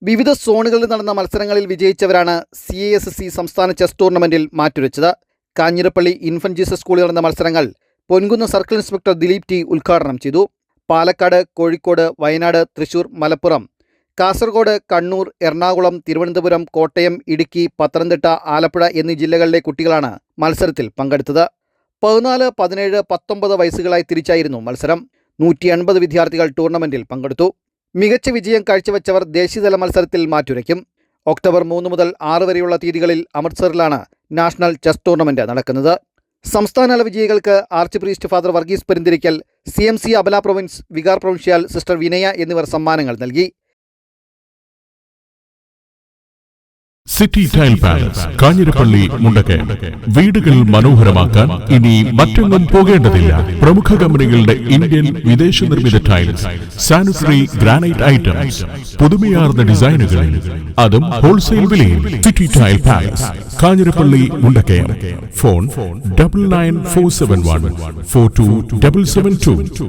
വിവിധ സോണുകളിൽ നടന്ന മത്സരങ്ങളിൽ വിജയിച്ചവരാണ് CASC സംസ്ഥാന ചെസ് ടൂർണമെന്റിൽ മാറ്റുരച്ചത്. കാഞ്ഞിരപ്പള്ളി ഇൻഫന്റ് ജീസസ് സ്കൂളിൽ നടന്ന മത്സരങ്ങൾ Ponkunnam circle inspector Dileep T ഉദ്ഘാടനം ചെയ്തു. പാലക്കാട്, കോഴിക്കോട്, വയനാട്, തൃശൂർ, മലപ്പുറം, കാസർഗോഡ്, കണ്ണൂർ, എറണാകുളം, തിരുവനന്തപുരം, കോട്ടയം, ഇടുക്കി, പത്തനംതിട്ട, ആലപ്പുഴ എന്നീ ജില്ലകളിലെ കുട്ടികളാണ് മത്സരത്തിൽ പങ്കെടുത്തത്. 14, 17, 19 വയസ്സുകളായി തിരിച്ചായിരുന്നു മത്സരം. 150 വിദ്യാർത്ഥികൾ ടൂർണമെന്റിൽ പങ്കെടുത്തു. മികച്ച വിജയം കാഴ്ചവെച്ചവർ ദേശീയതല മത്സരത്തിൽ മാറ്റുരയ്ക്കും. ഒക്ടോബർ 3 മുതൽ 6 വരെയുള്ള തീയതികളിൽ അമൃത്സറിലാണ് നാഷണൽ ചെസ് ടൂർണമെന്റ് നടക്കുന്നത്. സംസ്ഥാനതല വിജയികൾക്ക് arch priest father Varghese Perinthirikkal, CMC അബല province vicar provincial sister Vinaya എന്നിവർ സമ്മാനങ്ങൾ നൽകി. City tile palace, Kanjirappally, Mundakayam. വീടുകൾ മനോഹരമാക്കാൻ ഇനി മറ്റൊന്നും പോകേണ്ടതില്ല. പ്രമുഖ കമ്പനികളുടെ ഇന്ത്യൻ, വിദേശ നിർമ്മിത ടൈൽസ്, സാനിറ്ററി, ഗ്രാനൈറ്റ് ഐറ്റംസ്, പുതുമയാർന്ന ഡിസൈനുകളിൽ, അതും ഹോൾസെയിൽ വിലയിൽ. City tile palace, Kanjirappally, Mundakayam. Phone 9947142772.